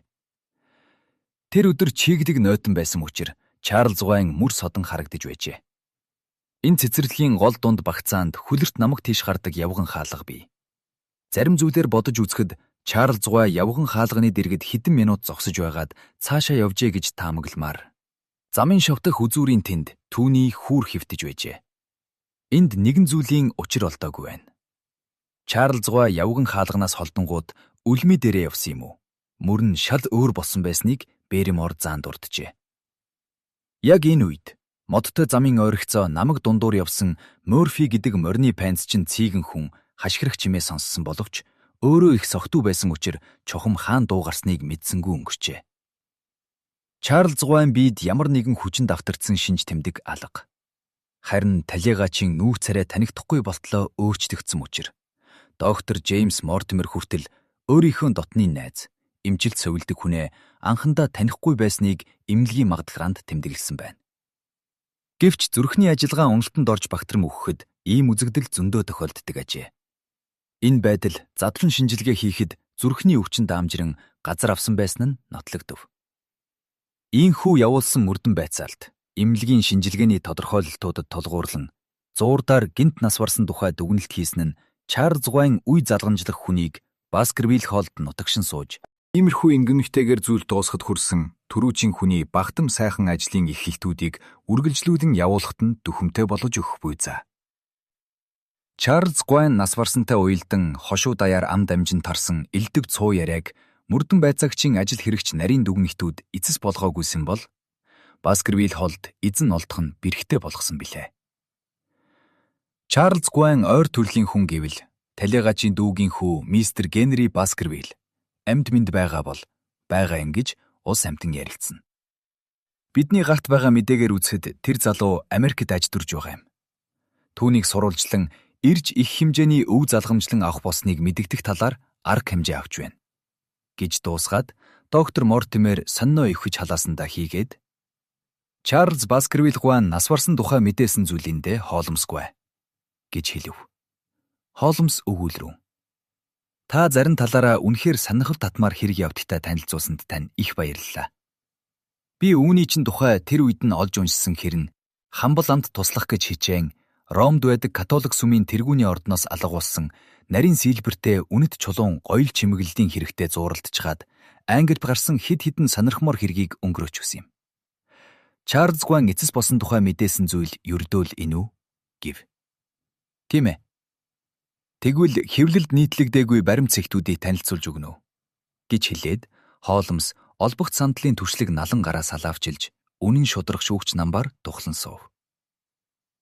Тэр өдөр чигдэг нойтон байсан учраас Чарлз Гуайн мөр содон харагдаж байжээ. Энэ цэцэрлэгийн гол дунд багцаанд хүлэрт намаг тийш гардаг явган хаалга бий. Зарим зүйлээр бодож үзэхэд Чарлз Гуай явган хаалганы дэргэд хэдэн минут зогсож байгаад цаашаа явжээ гэж таамагламаар. Замын шавтах үзүүрийн тэнд түүний хүүр хөвтөж байжээ. Энд нэгэн зүйлийн учир олдоогүй байна. Чарлз Гуай явган хаалганаас холдонгууд үлми дээрээ явсан юм уу? Мөр нь шал өөр болсон байсныг Берримор заанд урджээ. Яг энэ үед модтой замын ойрогцоо намаг дундуур явсан Морфи гэдэг морины панц чин цийгэн хүн хашгирах чимээ сонссон боловч өөрөө их согтуу байсан учраас чухам хаан дуугарсныг мэдсэнгүй өнгөрчээ. Чарлз Гуайн биед ямар нэгэн хүчин давтагдсан шинж тэмдэг алга. Харин талиагачийн нүүх царай танихдахгүй болтлоо өөрчлөгдсөн учраас доктор Джеймс Мортимер хүртэл өөрийнхөө дотны найз, эмчилж совилдог хүнээ анхандаа танихгүй байсныг эмнэлгийн магадлагаанд тэмдэглэсэн байна. Гэвч зүрхний ажиллагаа уналтанд орж багтрам өгөхөд ийм үзэгдэл зөндөө тохиолддог ажээ. Энэ байдал задлан шинжилгээ хийхэд зүрхний өвчин даамжиран газар авсан байсан нь нотлогдов. Ийхүү явуулсан мөрдөн байцаалт эмнэлгийн шинжилгээний тодорхойлолтуудад толгуурлан зуурдаар гинт нас барсан тухай дүгнэлт хийсэн нь Чарлз Гуайн үе залгамжлах хүнийг Баскервиль хоолд нутагшин сууж иймэрхүү ингэнэгтэйгээр зүйл дуусгад хүрсэн түрүүчийн хүний багтам сайхан ажлын их хэлтүүдийг үргэлжлүүлэн явуулахад нь дүхэмтэй болгож өгөхгүй за. Чарлз Гуайн нас барсантай уялдан хошуу даяар ам дамжин тарсан элдэг цуу яриаг мөрдөн байцаагчийн ажил хэрэгч нарийн дүгнэлтүүд эцэс болгоогүйсэн бол Баскервиль холд эзэн олдох нь бэрхтээ болгосон билээ. Чарлз Гуайн ойр төрлийн хүн гэвэл талиагачийн дүүгийн хүү мистер Генри Баскервиль амьд мэнд байгаа бол байгаа юм гэж улс амьтан ярилцсан. Бидний гарт байгаа мэдээгээр үзэхэд тэр залуу Америкт ажилдурж байгаа юм. Түүнийг сурвалжлан ирж их хэмжээний өв залгамжлан авах болсныг мэдэгдэх талаар арга хэмжээ авч байна гэж дуусгаад доктор Мортимер сониноо өвхөж халаасандаа хийгээд Чарлз Баскервиль Гуайн нас барсан тухай мэдээсэн зүйлиндээ хооломсгүй гэж хэлв. Хооломс өгүүлрүү. Та зарим талаараа үнэхээр сонирхол татмаар хэрэг явдагтай танилцуулсанд тань их баярлалаа. Би үүний чинь тухай тэр үед нь олж уншсан хэрн хамбал амт туслах гэж хичээн Ромд байдаг католик сүмийн тэргүүний ордноос алгуулсан нарийн сийлбэртэй үнэт чулуун гоёл чимэглэлийн хэрэгтэй зууралдчихад Англид гарсан хэд хэдэн сонирхмоор хэргийг өнгөрөөч өгсөн юм. Чарлз Гуайн эцэс болсон тухай мэдээсэн зүйл ердөөл энэ үү гэв. Тийм ээ. Тэгвэл хэвлэлд нийтлэгдээгүй баримт цэгтүүдийг танилцуулж өгнө үү гэж хэлээд хооломс олбогт сандлын түшлэг налан гараа салаавчилж үнэн шудрах шүүгч намбар тухлан суув.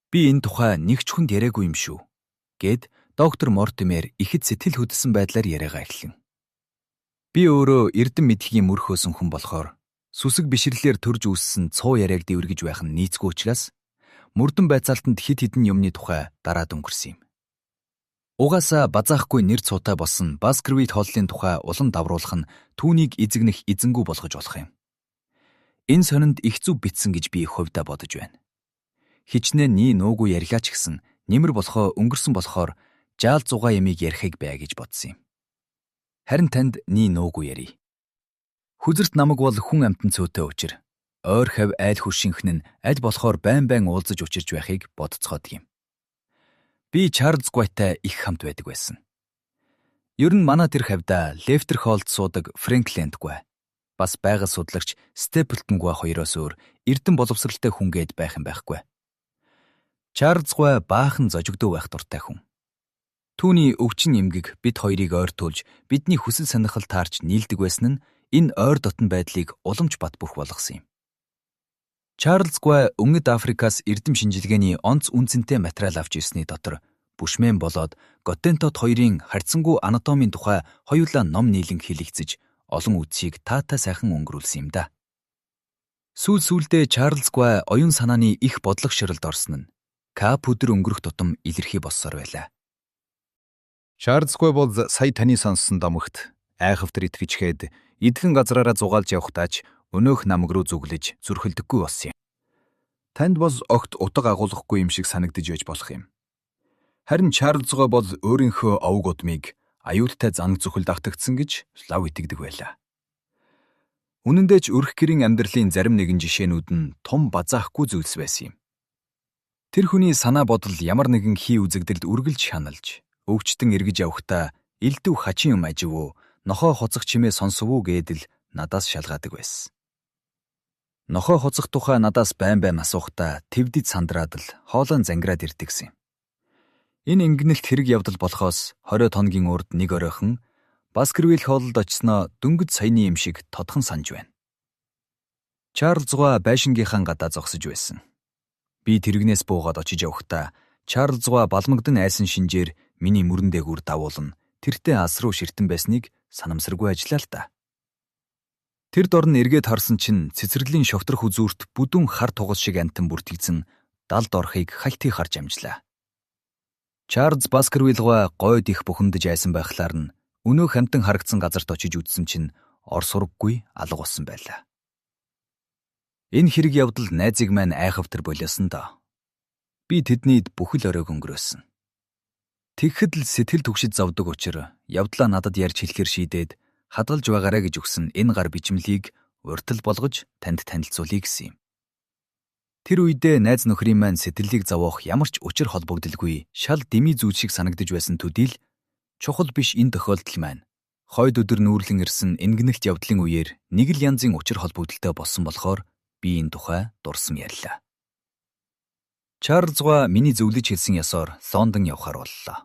Би энэ тухай нэг ч хүнд яриагүй юм шүү гэд доктор Мортимер ихэд сэтгэл хөдлсөн байдлаар яриагаа эхлэн. Би өөрөө эрдэм мэдхийн мөрх өсөн хүн болохоор сүсэг бишрлэлээр төрж үүссэн цуу яриаг дэвэргэж байх нь нийцгүй учраас мөрдөн байцаалтанд хид хідэн юмны тухай дараад өнгөрсөн юм. Угаасаа базаахгүй нэр цуутай болсон Баскервиль хооллын тухай улам давруулах нь түүнийг эзэгнэх эзэнгүү болгож болох юм. Энэ сонинд их зүв битсэн гэж би хувьдаа бодож байна. Хичнээн nii нуугүй ярьлаа ч гэсэн нэмэр болохоо өнгөрсөн болохоор жаал зугаа ямиг ярихыг бай гэж бодсон юм. Харин танд nii нуугүй ярий. Хүзэрт намаг бол хүн амтан цөөтэй учир ойр хав айл хуршинхэн нь аль болохоор байн уулзаж учирж байхыг бодцоход юм. Би Чарлз Гуайтай их хамт байдаг байсан. Ер нь манай тэр хавьда Лефтер Холт суудаг Фрэнк Лэндгүй. Бас байгаль судлагч Степлтонггүй хоёроос өөр эрдэн боловсралтай хүн гээд байх юм байхгүй. Чарлз Гуай баахан зожигдуу байх дуртай хүн. Түүний өвчин эмгэг бид хоёрыг ойртуулж бидний хүсэл сонирхол таарч нийлдэг байсан нь энэ ойр дотн байдлыг уламж бат бөх болгосон юм. Чарлз Гуай Өмнөд Африкаас эрдэм шинжилгээний онц үнцэнтэй материал авч ирсний дотор Бүшмэн болоод Готентод хоёрын харьцангуй анатомийн тухай хоёулаа ном нийлэн хэлэгцэж олон үдсийг таатай сайхан өнгөрүүлсэн юм да. Сүүлдээ Чарлз Гуай оюун санааны их бодлогошролд орсон нь Кап өдөр өнгөрөх тутам илэрхий болсоор байлаа. Чарлз Гуай бол сая таны сонссон домогт айхавтар итгэжгээд эдхэн газраараа зугаалж явхдаач өнөөх намг руу зүглэж зүрхэлдэггүй болсон юм. Танд бол огт утга агуулгахгүй юм шиг санагдаж байж болох юм. Харин Чарлз Гуай бол өөрийнхөө овг удмыг аюултай занг зүхэлд автагдсан гэж лав итгэдэг байлаа. Үнэн дээр ч өрх гэрийн амьдралын зарим нэгэн жишээнүүд нь том базаахгүй зүйлс байсан юм. Тэр хүний санаа бодол ямар нэгэн хий үзэгдэлд үргэлж хяналж, өвчтөн эргэж явхдаа элдв хачин юм ажив уу, нохой хоцох чимээ сонсов уу гэдэл надаас шалгаадаг байсан. Нохой хоцох тухай надаас байн асуухтаа твдид сандраад л хоолойн зангираад ирдэгсэн. Энэ ингэнэлт хэрэг явдал болохоос 20 хоногийн урд нэг оройхон Баскервилл хоолд очсноо дөнгөж саяны юм шиг тодхон санаж байна. Чарлз Гуай байшингийнхаа гадаа зогсож байсан. Би тэрэгнээс буугаад очиж явхдаа Чарлз Гуай балмагдан айсан шинжээр миний мөрөн дээгүүр давуулна тэртээ ас руу ширтэн байсныг санамсаргүй ажиллаа л да. Тэр дорн эргээд харсан чинь цэцэрлэгийн шогтрох үзүүрт бүдүүн хар тугас шиг антан бүртгэгдсэн далд орохыг хальтыг харж амжлаа. Чарлз Баскервилл Гуай гойд их бухимдаж айсан байхлаар нь өнөөх хамтан харагдсан газарт очиж үзсэн чинь ор сураггүй алга болсон байлаа. Энэ хэрэг явдал найзыг маань айхавтар болиосон доо. Би тэднийд бүхэл оройг өнгөрөөсөн. Тэгэхэд л сэтгэл түгшид зовдөг учраас явдлаа надад ярьж хэлэхэр шийдээд хадгалж байгаарэ гэж өгсөн энэ гар бичмлийг уртл болгож танд танилцуулъя гэсэн юм. Тэр үедээ найз нөхрийн маань сэтгэлийг зовоох ямар ч учир холбогдолгүй шал дими зүйл шиг санагдаж байсан төдий л чухал биш энэ тохиолдол маань хойд өдөр нүүрлэн ирсэн ингэнэлт явдлын үеэр нэг л янзын учир холбогдолтой болсон болохоор би энэ тухай дурсам ярьлаа. Чарлз Гуай миний зөвлөж хэлсэн ёсоор Лондон явхаар боллоо.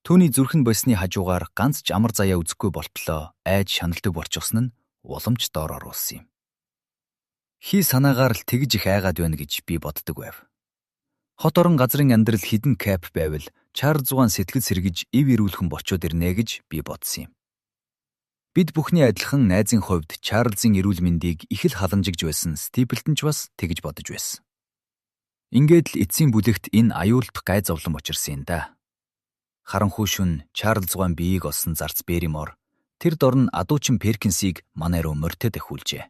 Түүний зүрхэн болсны хажуугаар ганц ч амар заяа үзэхгүй болтлоо айж шаналдаг болчихсон нь уламж доор оруулсан юм. Хий санаагаар л тэгж их айгаад байна гэж би боддог байв. Хот орон газрын амьдрал хідэн кап байвал Чарлз Гуай сэтгэл сэргэж ив ирүүлхэн бочоод ирнэ гэж би бодсон юм. Бид бүхний адилхан найзын хувьд Чарлзын эрүүл мэндийг их л халамжигж байсан Стиплтон ч бас тэгж бодож байсан. Ингээд л эцсийн бүлэгт энэ аюулт гай зовлон учирсан юм да. Харанхуй шүн Чарлз Гуай биеийг олсон зарц Берримор тэр дорн адуучин Перкинсийг манай руу морьтод ахиулжээ.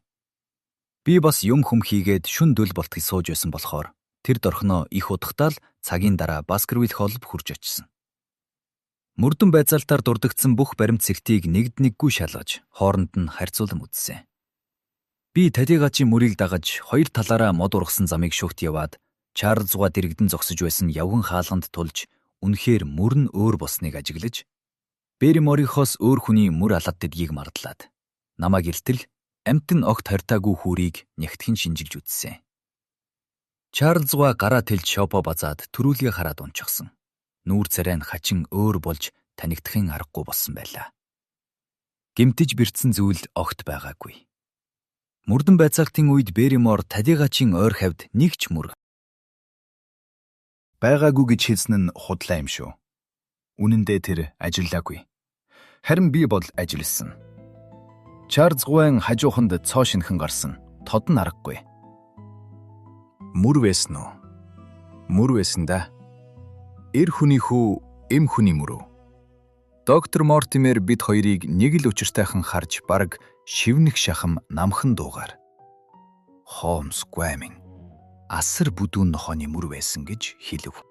Би бас юм хүм хийгээд шүн дөл болтгий сууж байсан болохоор тэр дорхноо их удахтаа л цагийн дараа Баскервилл холб хурж очсон. Мөрдөн байцаалтаар дурдгдсан бүх баримт цэгтийг нэгд нэггүй шалгаж хооронд нь харьцуулан үзсэн. Би Тадигачийн мөрийг дагаж хоёр талаараа мод ургасан замыг шүхт яваад Чарлз Гуай дэрэгдэн зогсож байсан явган хаалганд тулж үнэхээр мөр нь өөр босныг ажиглаж Берриморихоос өөр хүний мөр алаад дэдгийг мардлаад намайг эртэл амтэн огт хартаагүй хүүрийг нягтхэн шинжилж үзсэн. Чарлз Гуай гараа тэлж шопо базаад төрүүлгээ хараад унчихсан. Нүүр царай нь хачин өөр болж танигдахын аргагүй болсон байлаа. Гэмтэж бэртсэн зүйл огт байгаагүй. Мөрдөн байцаалтын үед Берримор Тадигачийн ойр хавьд нэг ч мөр байгаагүй гэж хэлсэн нь худлаа юм шүү. Үнэн дээр тэр ажиллаагүй. Харин би бол ажилласан. Чарлз Гуайн хажууханд цоо шинхэн гарсан. Тод нь аргагүй. Мөр байсан уу? Мөр байсан да. Эр хүний хүү, эм хүний мөрөө. Доктор Мортимер бид хоёрыг нэг л учиртайхан харж бараг шивнэх шахам намхан дуугаар Холмс Гуаймын асар бүдүүн нохооны мөр байсан гэж хэлв.